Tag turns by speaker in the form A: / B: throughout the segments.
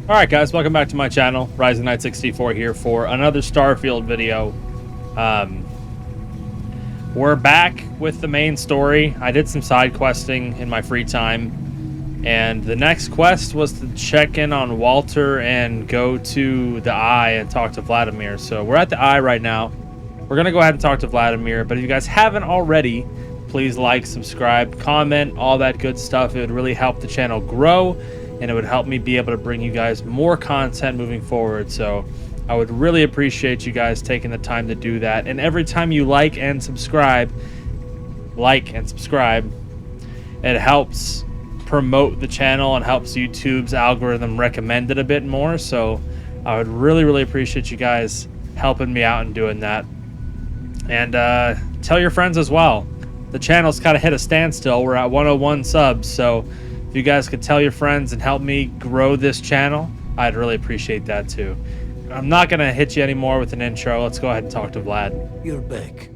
A: Alright guys, welcome back to my channel. Rising Knight 64 here for another Starfield video. We're back with the main story. I did some side questing in my free time, and the next quest was to check in on Walter and go to the Eye and talk to Vladimir. So we're at the Eye right now. We're gonna go ahead and talk to Vladimir, but if you guys haven't already, please like, subscribe, comment, all that good stuff. It would really help the channel grow, and it would help me be able to bring you guys more content moving forward. So I would really appreciate you guys taking the time to do that. And every time you like and subscribe, it helps promote the channel and helps YouTube's algorithm recommend it a bit more. So I would really appreciate you guys helping me out and doing that. And tell your friends as well. The channel's kind of hit a standstill. We're at 101 subs, so if you guys could tell your friends and help me grow this channel, I'd really appreciate that too. I'm not gonna hit you anymore with an intro. Let's go ahead and talk to Vlad.
B: You're back.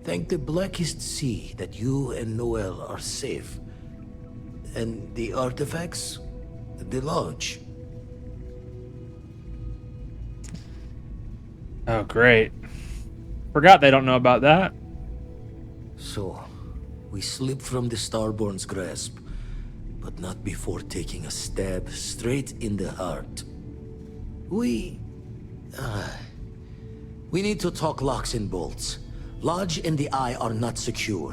B: Thank the blackest sea that you and Noel are safe. And the artifacts? The lodge.
A: Oh, great. Forgot they don't know about that.
B: So, we slip from the Starborn's grasp, but not before taking a stab straight in the heart. We need to talk locks and bolts. Lodge and the Eye are not secure.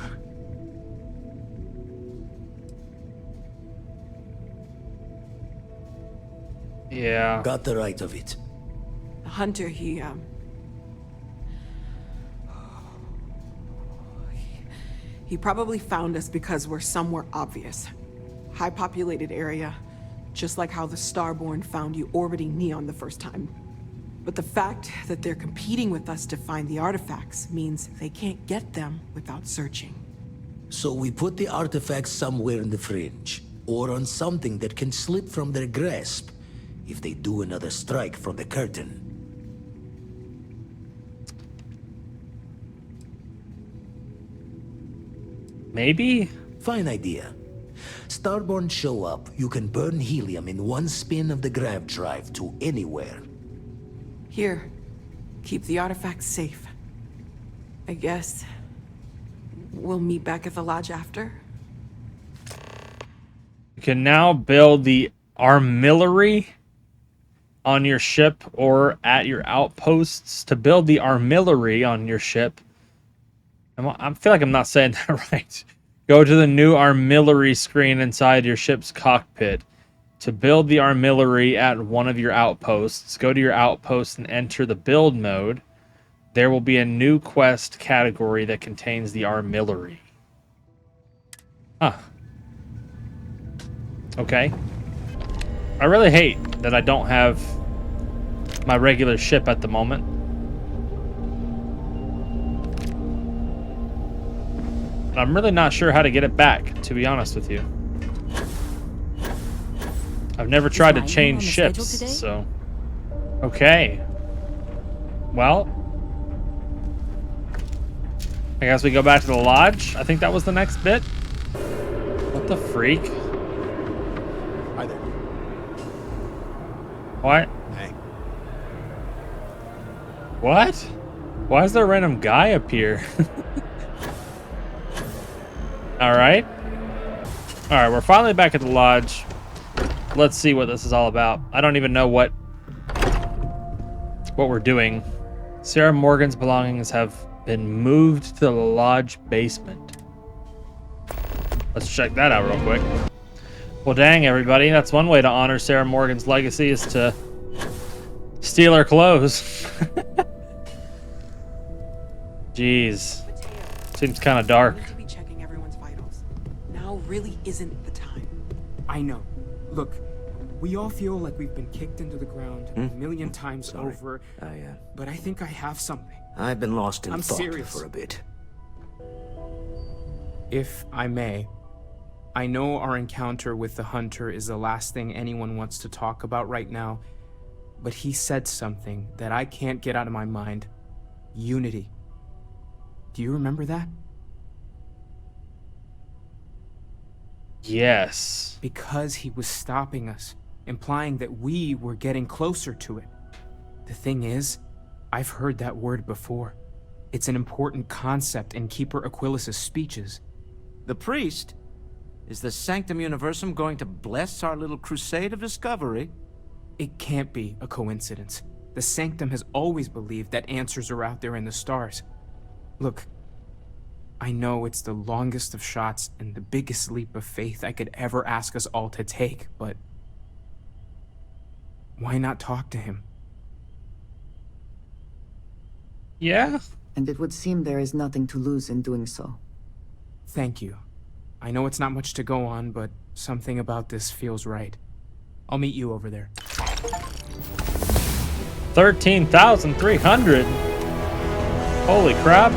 A: Yeah.
B: Got the right of it.
C: The hunter, he probably found us because we're somewhere obvious. High populated area, just like how the Starborn found you orbiting Neon the first time. But the fact that they're competing with us to find the artifacts means they can't get them without searching.
B: So we put the artifacts somewhere in the fringe, or on something that can slip from their grasp if they do another strike from the curtain.
A: Maybe?
B: Fine idea. Starborn show up, you can burn helium in one spin of the grav drive to anywhere.
C: Here, keep the artifacts safe. I guess we'll meet back at the lodge after.
A: You can now build the armillary on your ship or at your outposts. To build the armillary on your ship, I feel like I'm not saying that right. Go to the new armillary screen inside your ship's cockpit. To build the armillary at one of your outposts, go to your outpost and enter the build mode. There will be a new quest category that contains the armillary. Huh. Okay. I really hate that I don't have my regular ship at the moment. I'm really not sure how to get it back, to be honest with you. I've never tried to change ships, so... Okay. Well... I guess we go back to the lodge. I think that was the next bit. What the freak?
D: Hi there.
A: What?
D: Hey.
A: What? Why is there a random guy up here? Alright. Alright, we're finally back at the lodge. Let's see what this is all about. I don't even know what we're doing. Sarah Morgan's belongings have been moved to the lodge basement. Let's check that out real quick. Well, dang, everybody. That's one way to honor Sarah Morgan's legacy, is to steal her clothes. Jeez. Seems kind of dark.
C: Really isn't the time.
E: I know. Look, we all feel like we've been kicked into the ground a million times over. But I think I have something.
B: I've been lost in
E: I'm
B: thought
E: serious.
B: for a bit.
E: If I may, I know our encounter with the hunter is the last thing anyone wants to talk about right now, but he said something that I can't get out of my mind. Unity. Do you remember that?
A: Yes.
E: Because he was stopping us, implying that we were getting closer to it. The thing is, I've heard that word before. It's an important concept in Keeper Aquilas's speeches.
F: The priest? Is the Sanctum Universum going to bless our little crusade of discovery?
E: It can't be a coincidence. The Sanctum has always believed that answers are out there in the stars. Look, I know it's the longest of shots and the biggest leap of faith I could ever ask us all to take, but why not talk to him?
A: Yeah?
G: And it would seem there is nothing to lose in doing so.
E: Thank you. I know it's not much to go on, but something about this feels right. I'll meet you over there.
A: 13,300. Holy crap.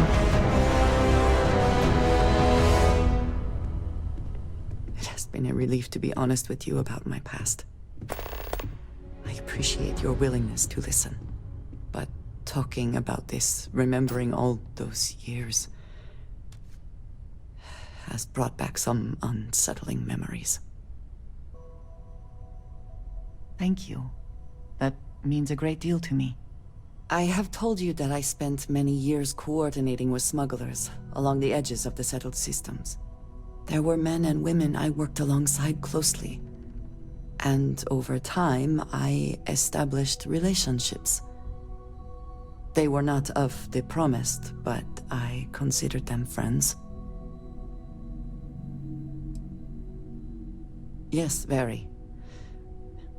G: It has been a relief to be honest with you about my past. I appreciate your willingness to listen. But talking about this, remembering all those years, has brought back some unsettling memories. Thank you. That means a great deal to me. I have told you that I spent many years coordinating with smugglers along the edges of the settled systems. There were men and women I worked alongside closely. And over time, I established relationships. They were not of the promised, but I considered them friends. Yes, very.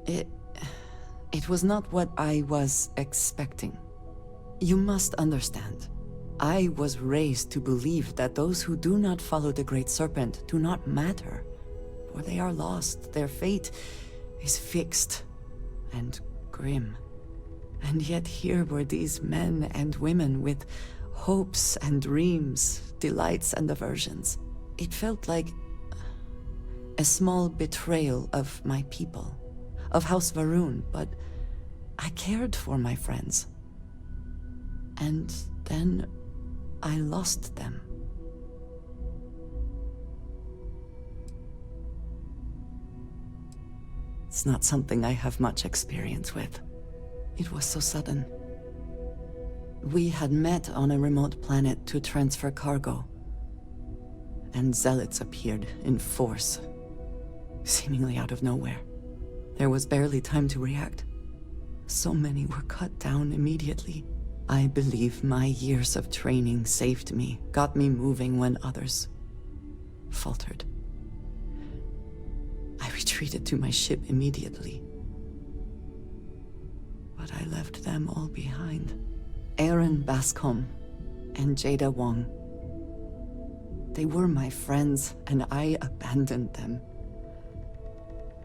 G: It was not what I was expecting. You must understand. I was raised to believe that those who do not follow the Great Serpent do not matter, for they are lost. Their fate is fixed and grim. And yet here were these men and women with hopes and dreams, delights and aversions. It felt like a small betrayal of my people, of House Varun, but I cared for my friends. And then I lost them. It's not something I have much experience with. It was so sudden. We had met on a remote planet to transfer cargo, and zealots appeared in force, seemingly out of nowhere. There was barely time to react. So many were cut down immediately. I believe my years of training saved me, got me moving when others faltered. I retreated to my ship immediately. But I left them all behind. Aaron Bascom and Jada Wong. They were my friends, and I abandoned them.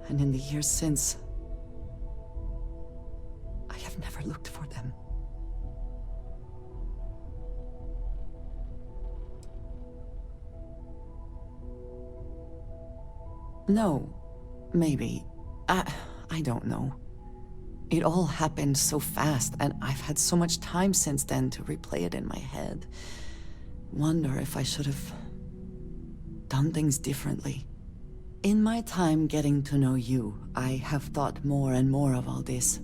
G: And in the years since, I have never looked for them. No, maybe. I don't know. It all happened so fast, and I've had so much time since then to replay it in my head. Wonder if I should have done things differently. In my time getting to know you, I have thought more and more of all this.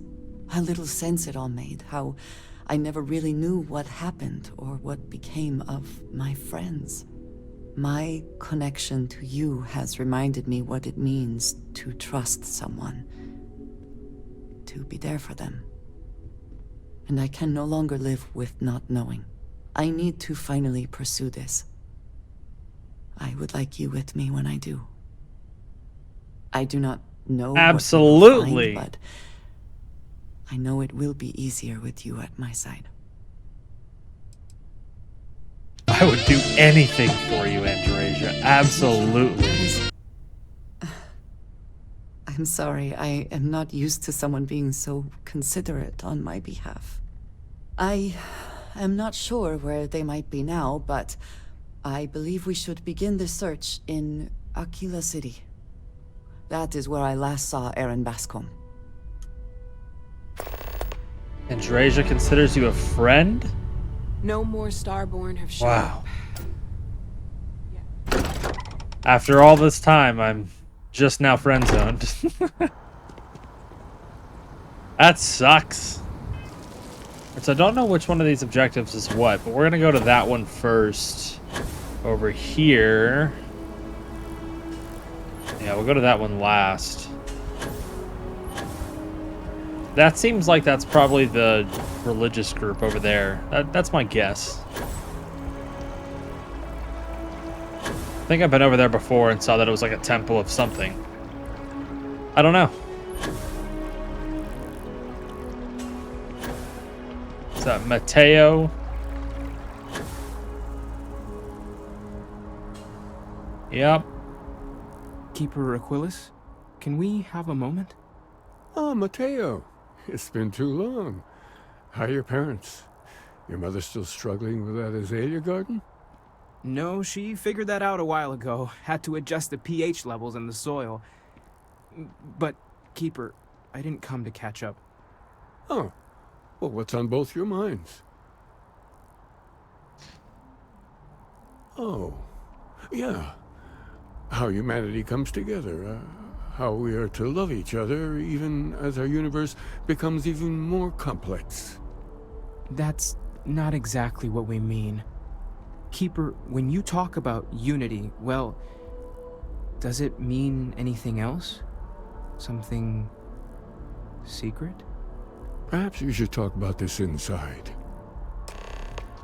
G: How little sense it all made, how I never really knew what happened or what became of my friends. My connection to you has reminded me what it means to trust someone, to be there for them. And I can no longer live with not knowing. I need to finally pursue this. I would like you with me when I do. I do not know what we will
A: Absolutely.
G: find, but I know it will be easier with you at my side.
A: I would do anything for you, Andreja. Absolutely.
G: I'm sorry, I am not used to someone being so considerate on my behalf. I am not sure where they might be now, but I believe we should begin the search in Aquila City. That is where I last saw Aaron Bascom.
A: Andreja considers you a friend?
C: No more Starborn have shown
A: Wow.
C: up.
A: After all this time, I'm just now friend zoned. That sucks. So I don't know which one of these objectives is what, but we're going to go to that one first. Over here. Yeah, we'll go to that one last. That seems like that's probably the religious group over there. That's my guess. I think I've been over there before and saw that it was like a temple of something. I don't know. Is that Mateo? Yep.
E: Keeper Aquilus, can we have a moment?
H: Oh, Mateo. It's been too long. How are your parents? Your mother still struggling with that azalea garden?
E: No, she figured that out a while ago. Had to adjust the pH levels in the soil. But, Keeper, I didn't come to catch up.
H: Oh. Well, what's on both your minds? Oh. Yeah. How humanity comes together. How we are to love each other even as our universe becomes even more complex.
E: That's not exactly what we mean. Keeper, when you talk about unity, well, does it mean anything else? Something secret?
H: Perhaps we should talk about this inside.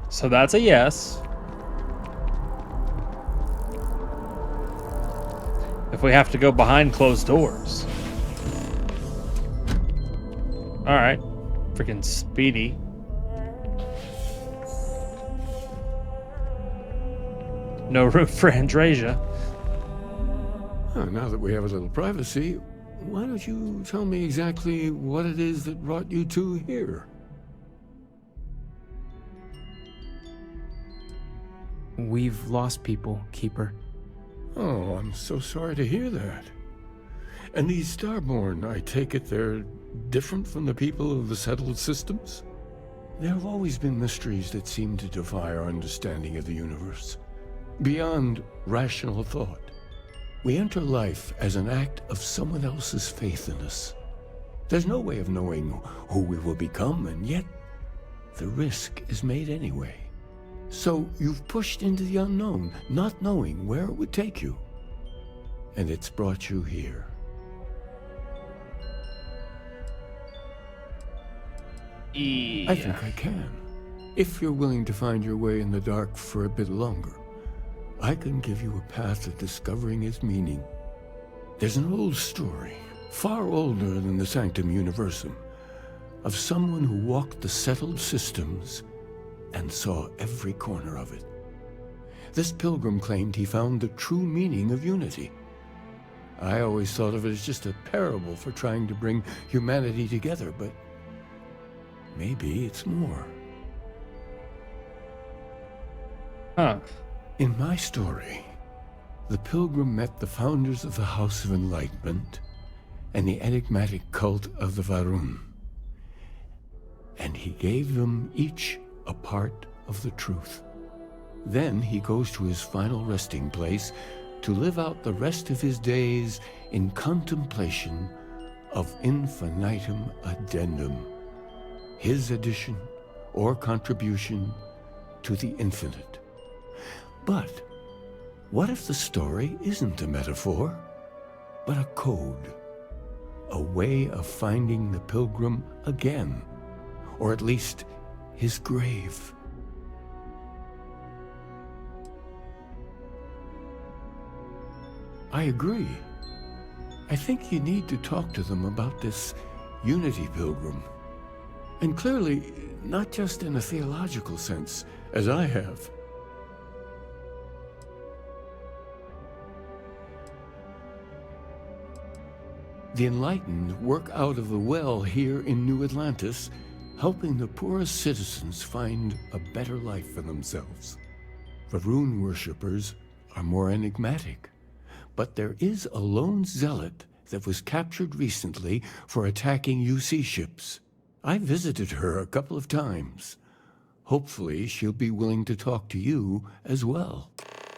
A: So that's a yes. If we have to go behind closed doors. Alright. Freaking speedy. No room for Andrasia.
H: Now that we have a little privacy, why don't you tell me exactly what it is that brought you two here?
E: We've lost people, Keeper.
H: Oh, I'm so sorry to hear that. And these Starborn, I take it they're different from the people of the settled systems? There have always been mysteries that seem to defy our understanding of the universe. Beyond rational thought. We enter life as an act of someone else's faith in us. There's no way of knowing who we will become, and yet the risk is made anyway. So you've pushed into the unknown, not knowing where it would take you. And it's brought you here. I think I can. If you're willing to find your way in the dark for a bit longer, I can give you a path of discovering its meaning. There's an old story, far older than the Sanctum Universum, of someone who walked the settled systems and saw every corner of it. This pilgrim claimed he found the true meaning of unity. I always thought of it as just a parable for trying to bring humanity together, but maybe it's more.
A: Huh.
H: In my story, the pilgrim met the founders of the House of Enlightenment and the enigmatic cult of the Varun. And he gave them each a part of the truth. Then he goes to his final resting place to live out the rest of his days in contemplation of infinitum addendum, his addition or contribution to the infinite. But what if the story isn't a metaphor, but a code? A way of finding the pilgrim again, or at least his grave. I agree. I think you need to talk to them about this unity pilgrim. And clearly, not just in a theological sense, as I have. The enlightened work out of the well here in New Atlantis, helping the poorest citizens find a better life for themselves. The rune worshippers are more enigmatic, but there is a lone zealot that was captured recently for attacking UC ships. I visited her a couple of times. Hopefully she'll be willing to talk to you as well.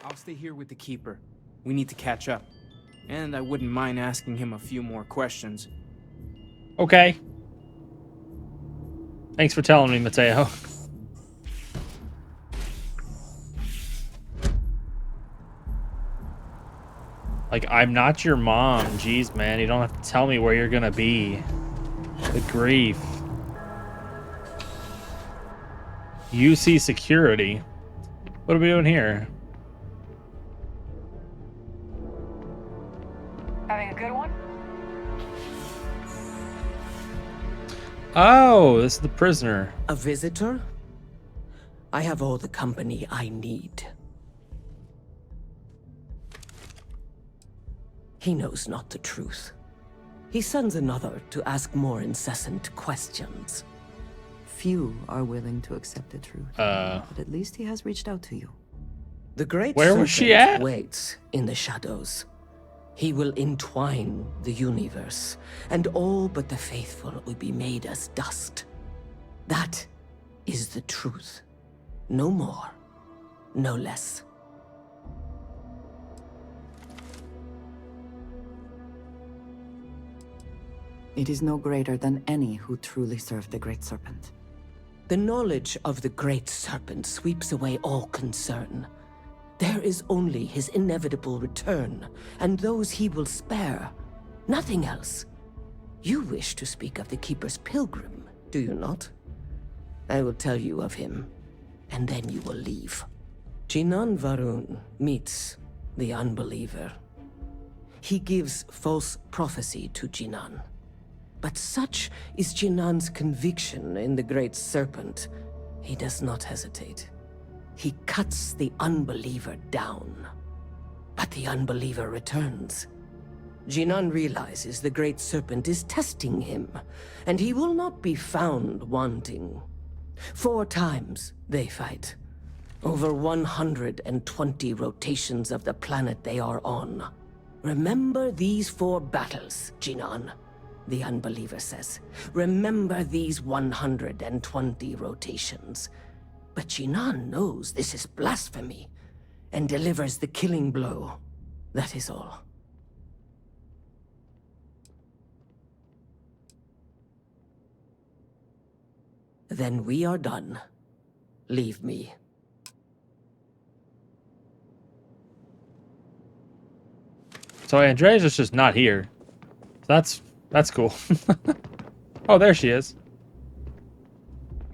E: I'll stay here with the Keeper. We need to catch up. And I wouldn't mind asking him a few more questions.
A: Okay. Thanks for telling me, Mateo. Like, I'm not your mom. Jeez, man. You don't have to tell me where you're gonna be. Good grief. UC security. What are we doing here?
I: Having a good one?
A: Oh, this is the prisoner.
J: A visitor? I have all the company I need. He knows not the truth. He sends another to ask more incessant questions.
G: Few are willing to accept the truth. But at least he has reached out to you.
J: The great
A: Where was she
J: serpent
A: at?
J: waits in the shadows. He will entwine the universe, and all but the faithful will be made as dust. That is the truth. No more, no less.
G: It is no greater than any who truly serve the Great Serpent.
J: The knowledge of the Great Serpent sweeps away all concern. There is only his inevitable return, and those he will spare. Nothing else. You wish to speak of the Keeper's Pilgrim, do you not? I will tell you of him, and then you will leave. Jinan Varun meets the Unbeliever. He gives false prophecy to Jinan. But such is Jinan's conviction in the Great Serpent, he does not hesitate. He cuts the Unbeliever down. But the Unbeliever returns. Jinan realizes the Great Serpent is testing him, and he will not be found wanting. 4 times they fight. Over 120 rotations of the planet they are on. Remember these 4 battles, Jinan. The Unbeliever says. Remember these 120 rotations. But Jinan knows this is blasphemy, and delivers the killing blow. That is all. Then we are done. Leave me.
A: So Andrea's is just not here. That's cool. Oh, there she is.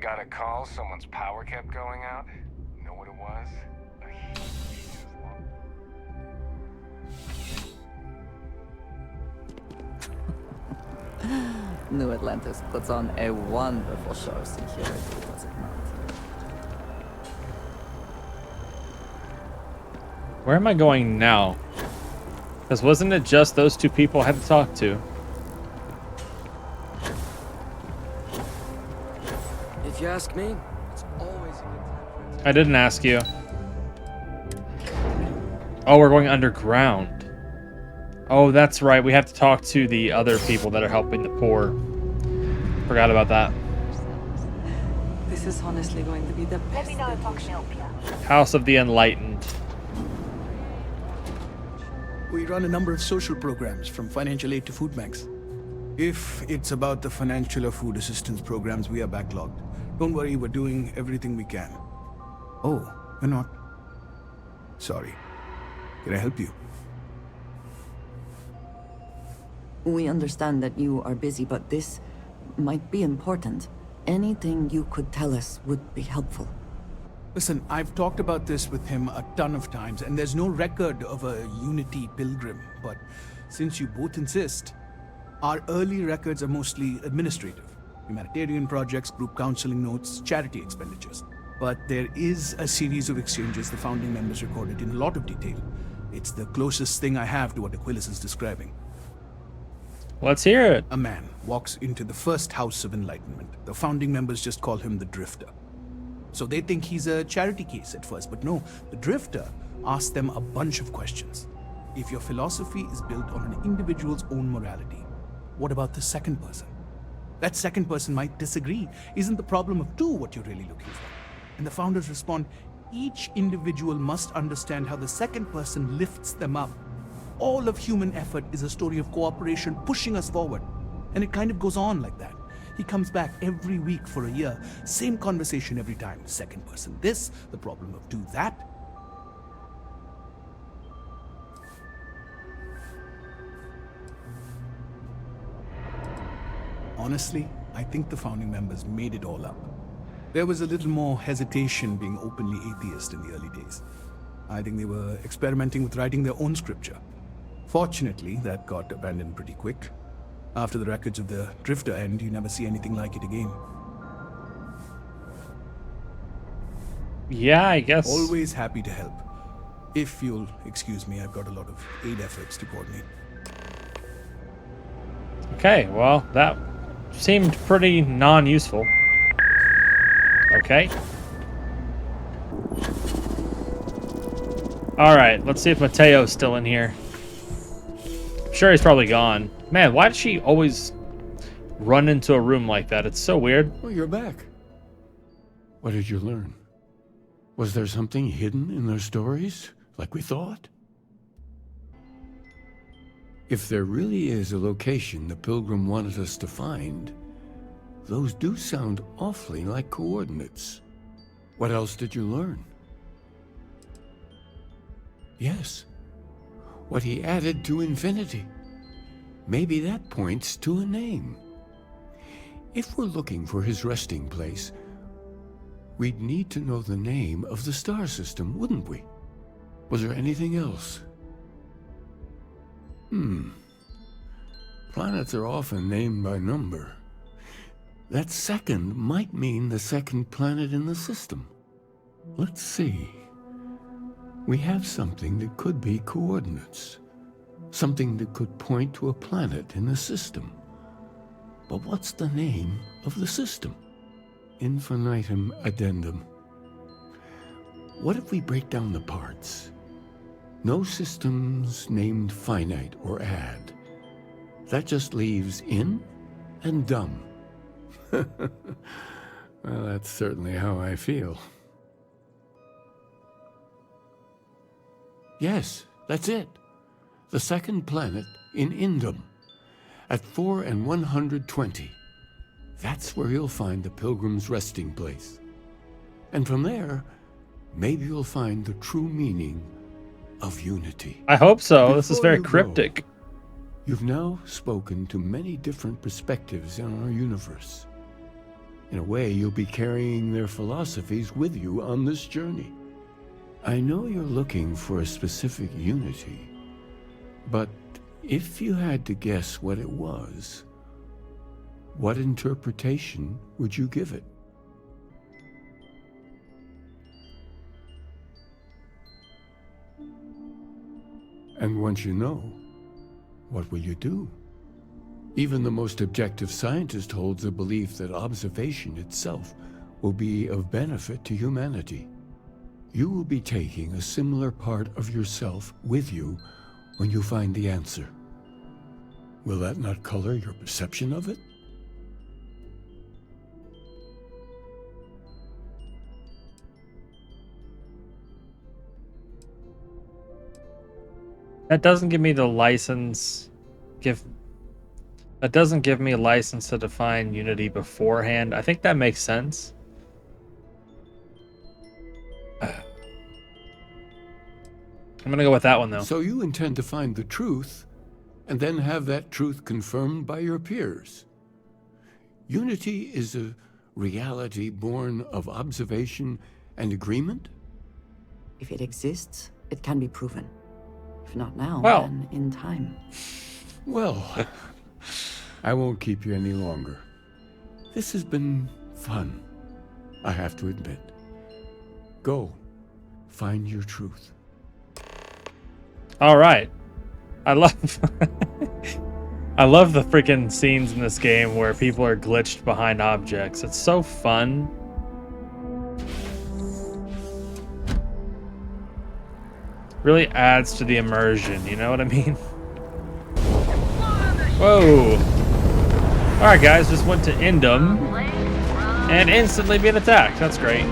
K: Got a call, someone's power kept going out. Know what it was? A huge alarm.
G: New Atlantis puts on a wonderful show of security, does it not?
A: Where am I going now? Because wasn't it just those 2 people I had to talk to?
J: If you ask me, it's always a good time for it.
A: I didn't ask you. Oh, we're going underground. Oh, that's right. We have to talk to the other people that are helping the poor. Forgot about that.
C: This is honestly going to be the
I: Let
C: best.
I: me know if I can help you.
A: House of the Enlightened.
D: We run a number of social programs, from financial aid to food banks. If it's about the financial or food assistance programs, we are backlogged. Don't worry, we're doing everything we can. Oh, we're not. Sorry. Can I help you?
G: We understand that you are busy, but this might be important. Anything you could tell us would be helpful.
D: Listen, I've talked about this with him a ton of times, and there's no record of a Unity pilgrim. But since you both insist, our early records are mostly administrative. Humanitarian projects, group counseling notes, charity expenditures. But there is a series of exchanges the founding members recorded in a lot of detail. It's the closest thing I have to what Aquilus is describing.
A: Let's hear it.
D: A man walks into the first House of Enlightenment. The founding members just call him the Drifter. So they think he's a charity case at first, but no, the Drifter asks them a bunch of questions. If your philosophy is built on an individual's own morality, what about the second person? That second person might disagree. Isn't the problem of 2 what you're really looking for? And the founders respond, each individual must understand how the second person lifts them up. All of human effort is a story of cooperation pushing us forward. And it kind of goes on like that. He comes back every week for a year. Same conversation every time. Second person this, the problem of do that. Honestly, I think the founding members made it all up. There was a little more hesitation being openly atheist in the early days. I think they were experimenting with writing their own scripture. Fortunately, that got abandoned pretty quick. After the records of the Drifter end, you never see anything like it again.
A: Yeah, I guess.
D: Always happy to help. If you'll excuse me, I've got a lot of aid efforts to coordinate.
A: Okay, well, that seemed pretty non-useful. Okay. Alright, let's see if Mateo's still in here. I'm sure he's probably gone. Man, why does she always run into a room like that? It's so weird.
H: Well, you're back. What did you learn? Was there something hidden in their stories, like we thought? If there really is a location the Pilgrim wanted us to find, those do sound awfully like coordinates. What else did you learn? Yes, what he added to infinity. Maybe that points to a name. If we're looking for his resting place, we'd need to know the name of the star system, wouldn't we? Was there anything else? Planets are often named by number. That second might mean the second planet in the system. Let's see. We have something that could be coordinates. Something that could point to a planet in the system. But what's the name of the system? Infinitum addendum. What if we break down the parts? No systems named finite or add. That just leaves in and dumb. Well, that's certainly how I feel. Yes, that's it. The second planet in Indum, at 4 and 120. That's where you'll find the Pilgrim's resting place. And from there, maybe you'll find the true meaning of unity.
A: I hope so. This is
H: Before
A: very
H: you go,
A: cryptic.
H: You've now spoken to many different perspectives in our universe. In a way, you'll be carrying their philosophies with you on this journey. I know you're looking for a specific unity, but if you had to guess what it was, what interpretation would you give it? And once you know, what will you do? Even the most objective scientist holds a belief that observation itself will be of benefit to humanity. You will be taking a similar part of yourself with you when you find the answer. Will that not color your perception of it?
A: That doesn't give me the license. That doesn't give me a license to define unity beforehand. I think that makes sense. I'm gonna go with that one though.
H: So you intend to find the truth, and then have that truth confirmed by your peers. Unity is a reality born of observation and agreement?
G: If it exists, it can be proven. If not now,
A: Well.
G: then in time.
H: Well, I won't keep you any longer. This has been fun, I have to admit. Go, find your truth.
A: All right. I love I love the freaking scenes in this game where people are glitched behind objects. It's so fun. Really adds to the immersion, you know what I mean? Whoa. All right, guys, just went to Indum and instantly being attacked. That's great.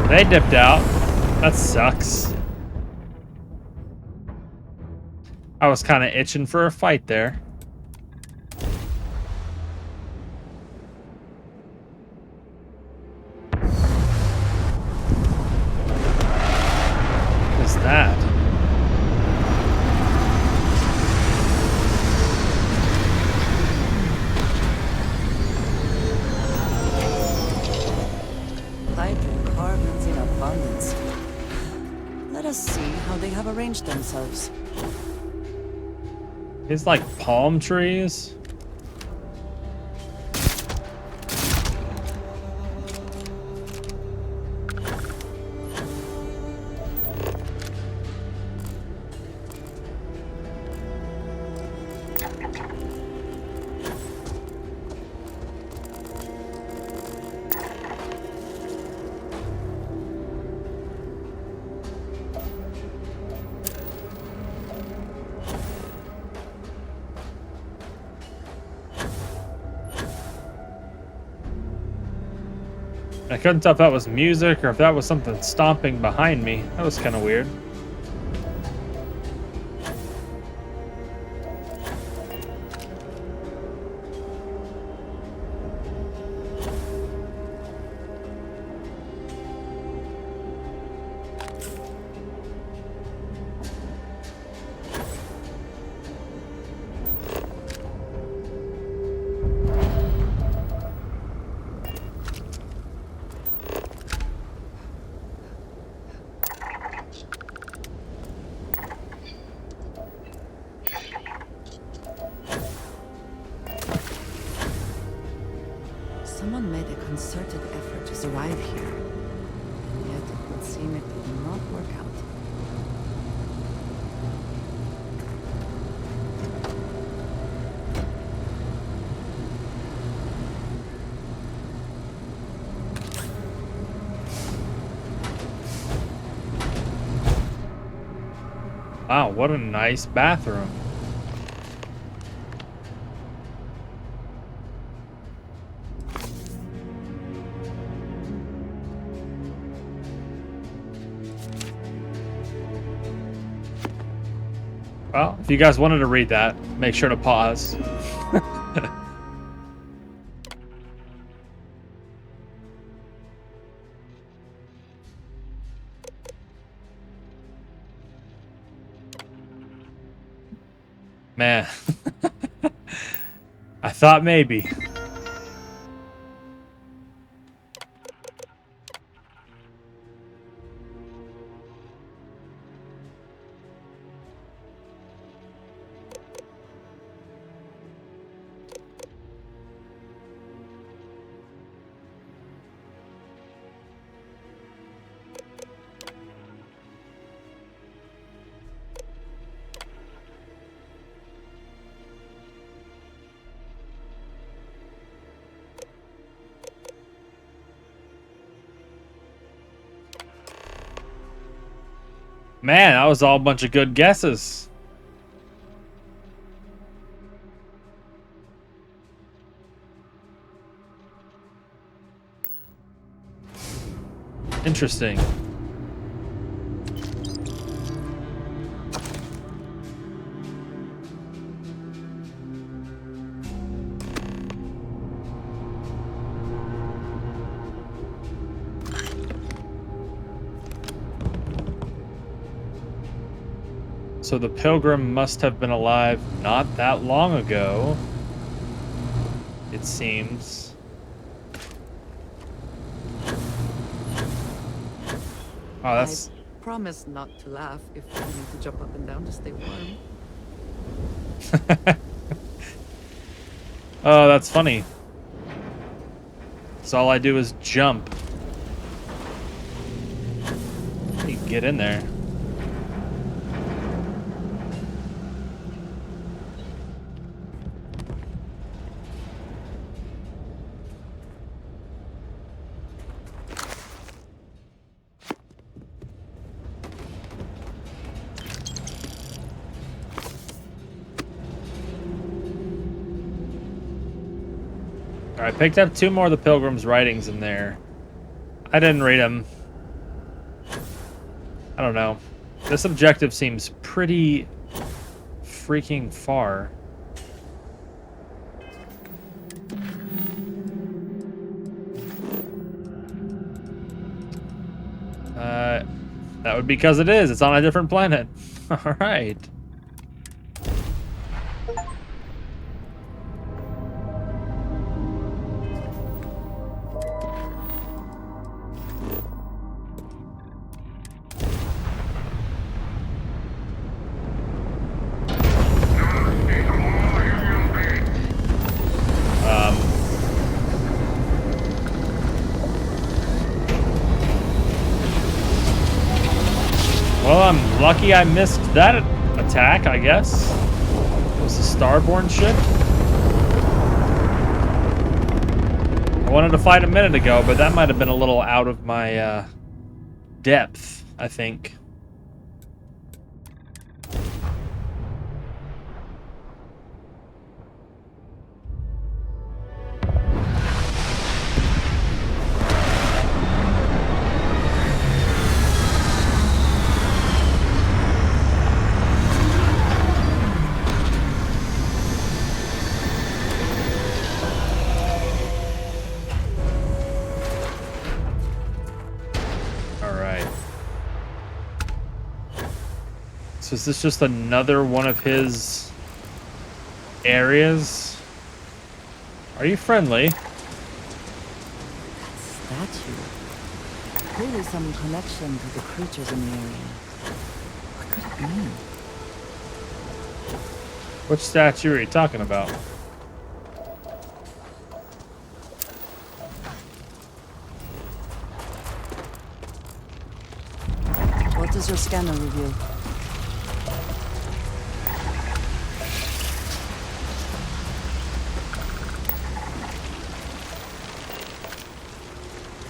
A: They dipped out. That sucks. I was kind of itching for a fight there. What is that?
G: Hydrocarbons in abundance. Let us see how they have arranged themselves.
A: It's like palm trees. I couldn't tell if that was music or if that was something stomping behind me. That was kind of weird.
G: Someone made a concerted effort to arrive here, and yet it would seem it did not work out.
A: Wow, what a nice bathroom. Well, if you guys wanted to read that, make sure to pause. Man, I thought maybe. Man, that was all a bunch of good guesses. Interesting. So the pilgrim must have been alive not that long ago, it seems. Oh, that's...
G: I promise not to laugh if you need to jump up and down to stay warm.
A: Oh, that's funny. So all I do is jump. You can get in there. I picked up 2 more of the Pilgrim's writings in there. I didn't read them. I don't know. This objective seems pretty freaking far. That would be because it is. It's on a different planet. All right. Well, I'm lucky I missed that attack, I guess. It was the Starborn ship. I wanted to fight a minute ago, but that might have been a little out of my depth, I think. So is this just another one of his areas? Are you friendly?
L: That statue. Clearly some connection to the creatures in the area. What could it mean?
A: Which statue are you talking about?
L: What does your scanner reveal?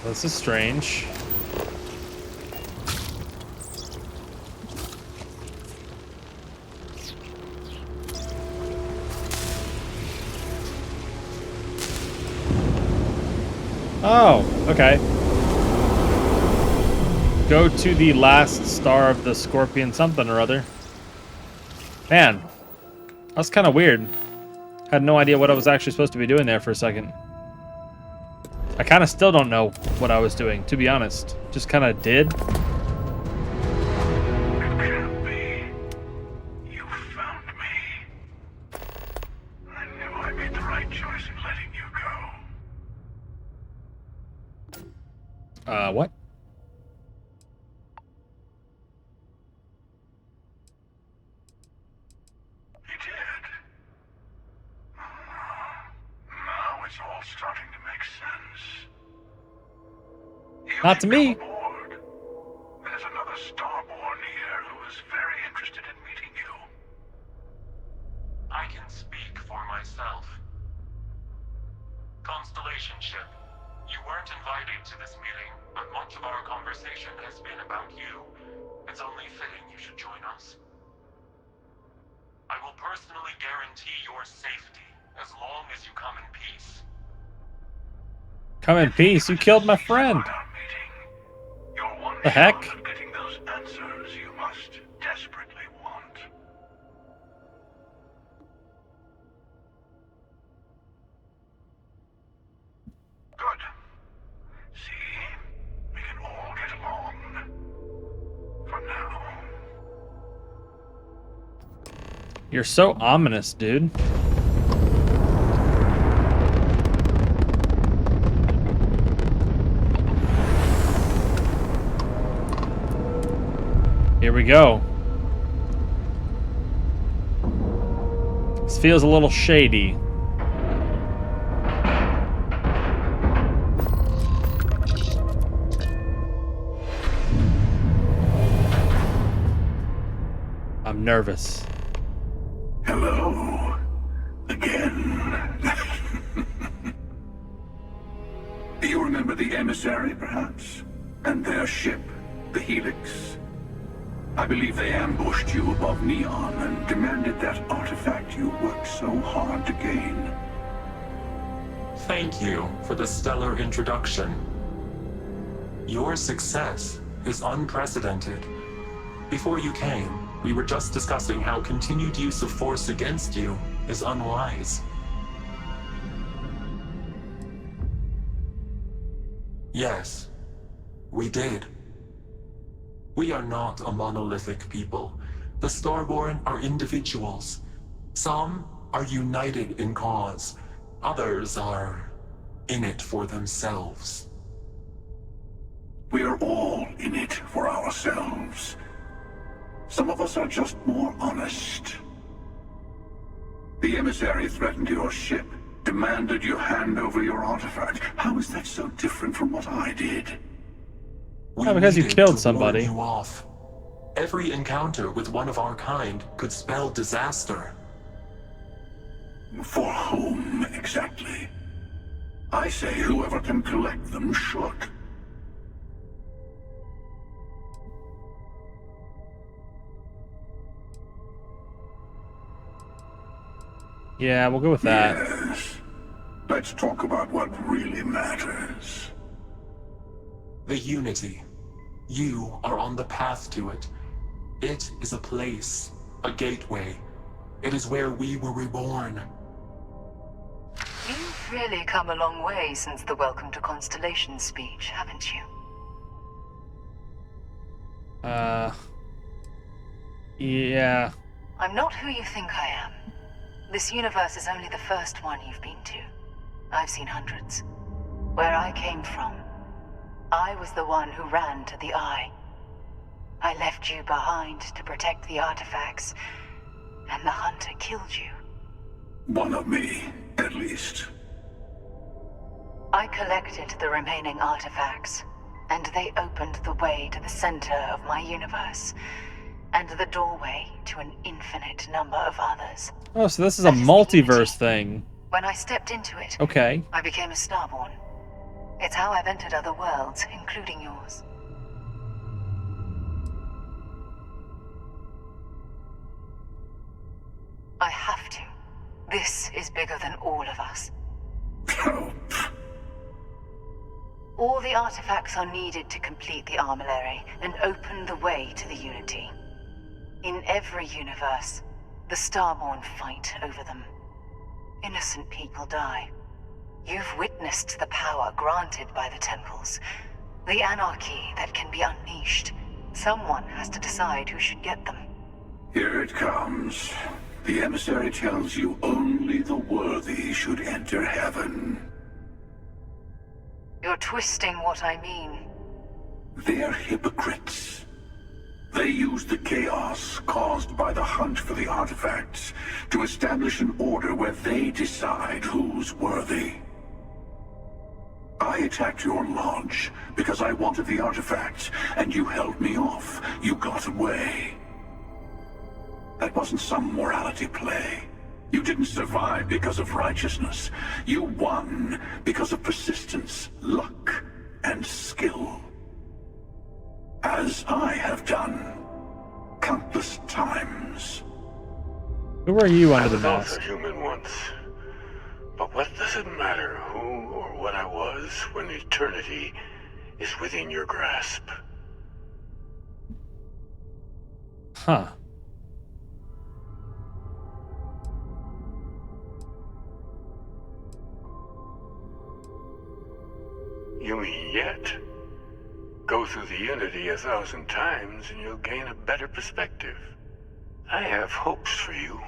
A: This is strange. Oh, okay. Go to the last star of the Scorpion something or other. Man, that's kind of weird. Had no idea what I was actually supposed to be doing there for a second. I kind of still don't know what I was doing, to be honest. Just kind of did.
M: It can't be. You found me. I knew I made the right choice in letting you go.
A: What?
M: You did. Now it's all starting to make sense.
A: Not to me.
M: There's another Starborn here who is very interested in meeting you.
N: I can speak for myself. Constellation ship, you weren't invited to this meeting, but much of our conversation has been about you. It's only fitting you should join us. I will personally guarantee your safety as long as you come in peace.
A: Come in peace. You killed my friend. The heck?
M: Getting those answers you must desperately want. Good. See? We can all get along. For now.
A: You're so ominous, dude. Here we go. This feels a little shady. I'm nervous.
M: Hello. Again. You remember the emissary, perhaps? And their ship, the Helix? I believe they ambushed you above Neon and demanded that artifact you worked so hard to gain.
N: Thank you for the stellar introduction. Your success is unprecedented Before you came, we were just discussing how continued use of force against you is unwise. Yes, we did. We are not a monolithic people. The Starborn are individuals. Some are united in cause. Others are in it for themselves.
M: We are all in it for ourselves. Some of us are just more honest. The emissary threatened your ship, demanded you hand over your artifact. How is that so different from what I did?
A: Oh, because you killed somebody.
N: You off. Every encounter with one of our kind could spell disaster.
M: For whom, exactly? I say whoever can collect them should.
A: Yeah, we'll go with that.
M: Yes. Let's talk about what really matters.
N: The Unity. You are on the path to it. It is a place, a gateway. It is where we were reborn.
I: You've really come a long way since the Welcome to Constellation speech, haven't you?
A: Yeah.
I: I'm not who you think I am. This universe is only the first one you've been to. I've seen hundreds. Where I came from, I was the one who ran to the Eye. I left you behind to protect the artifacts, and the Hunter killed you.
M: One of me, at least.
I: I collected the remaining artifacts, and they opened the way to the center of my universe, and the doorway to an infinite number of others.
A: Oh, so this is a multiverse thing.
I: When I stepped into it,
A: okay,
I: I became a Starborn. It's how I've entered other worlds, including yours. I have to. This is bigger than all of us. All the artifacts are needed to complete the armillary and open the way to the Unity. In every universe, the Starborn fight over them. Innocent people die. You've witnessed the power granted by the temples, the anarchy that can be unleashed. Someone has to decide who should get them.
M: Here it comes. The emissary tells you only the worthy should enter heaven.
I: You're twisting what I mean.
M: They're hypocrites. They use the chaos caused by the hunt for the artifacts to establish an order where they decide who's worthy. I attacked your launch because I wanted the artifacts, and you held me off. You got away. That wasn't some morality play. You didn't survive because of righteousness. You won because of persistence, luck, and skill. As I have done countless times.
A: Who are you under the
H: I was
A: mask?
H: also human once. But what does it matter who or what I was when eternity is within your grasp?
A: Huh.
H: You mean yet? Go through the Unity 1,000 times and you'll gain a better perspective. I have hopes for you.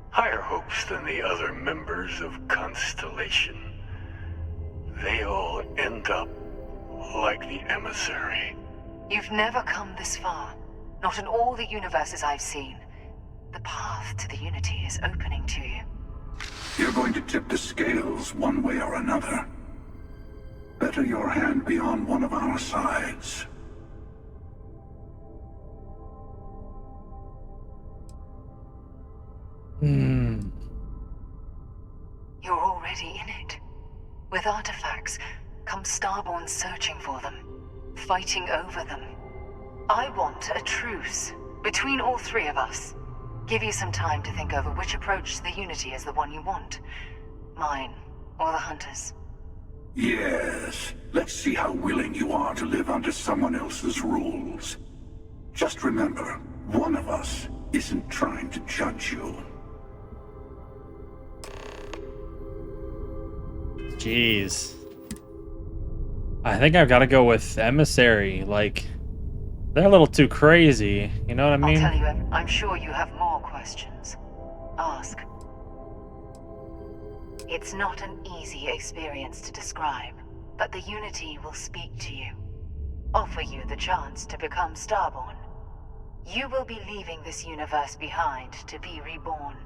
H: Higher hopes than the other members of Constellation. They all end up like the emissary.
I: You've never come this far. Not in all the universes I've seen. The path to the Unity is opening to you.
M: You're going to tip the scales one way or another. Better your hand be on one of our sides.
I: You're already in it. With artifacts, come Starborn searching for them, fighting over them. I want a truce between all three of us. Give you some time to think over which approach to the Unity is the one you want. Mine, or the Hunter's.
M: Yes. Let's see how willing you are to live under someone else's rules. Just remember, one of us isn't trying to judge you.
A: Jeez. I think I've got to go with Emissary. Like, they're a little too crazy. You know what I mean?
I: I'll tell you, I'm sure you have more questions. Ask. It's not an easy experience to describe, but the Unity will speak to you. Offer you the chance to become Starborn. You will be leaving this universe behind to be reborn.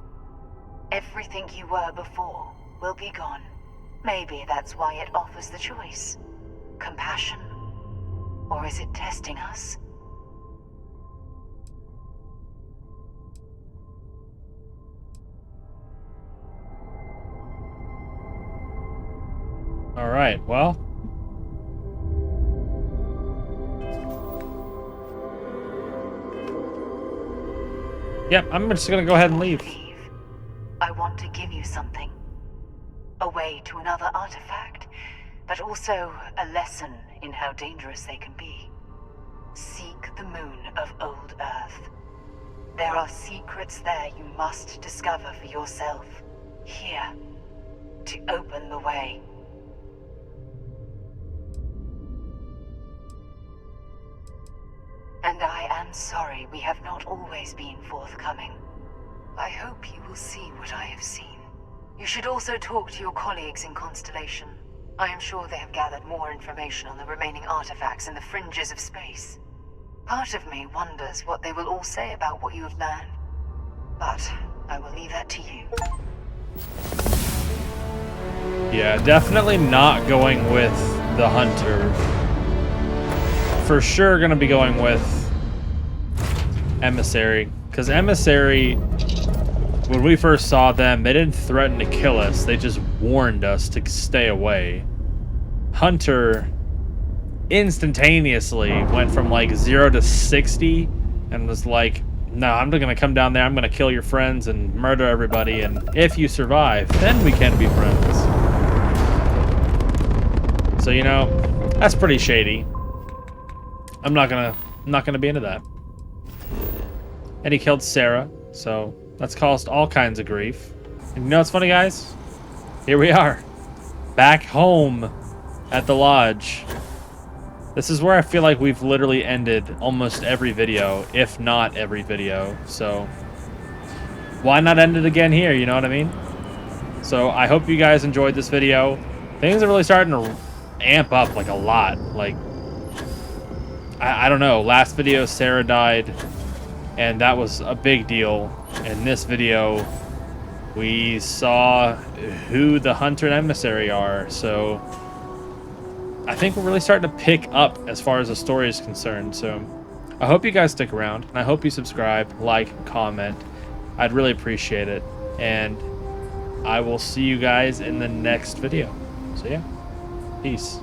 I: Everything you were before will be gone. Maybe that's why it offers the choice. Compassion? Or is it testing us?
A: All right, well. Yep, I'm just gonna go ahead and leave.
I: I want to give you something. A way to another artifact, but also a lesson in how dangerous they can be. Seek the moon of old Earth. There are secrets there you must discover for yourself. Here, to open the way. And I am sorry we have not always been forthcoming. I hope you will see what I have seen. You should also talk to your colleagues in Constellation. I am sure they have gathered more information on the remaining artifacts in the fringes of space. Part of me wonders what they will all say about what you have learned. But I will leave that to you.
A: Yeah, definitely not going with the Hunter. For sure gonna be going with Emissary. Because Emissary, when we first saw them, they didn't threaten to kill us. They just warned us to stay away. Hunter instantaneously went from like 0 to 60 and was like, no, I'm just gonna come down there, I'm gonna kill your friends and murder everybody, and if you survive, then we can be friends. So, you know, that's pretty shady. I'm not gonna be into that. And he killed Sarah, so that's caused all kinds of grief. And you know what's funny, guys? Here we are, back home at the lodge. This is where I feel like we've literally ended almost every video, if not every video. So why not end it again here, you know what I mean? So I hope you guys enjoyed this video. Things are really starting to amp up like a lot. Like, I don't know, last video Sarah died, and that was a big deal. In this video, we saw who the Hunter and Emissary are, so I think we're really starting to pick up as far as the story is concerned. So I hope you guys stick around, and I hope you subscribe, like, comment. I'd really appreciate it, and I will see you guys in the next video. So yeah, peace.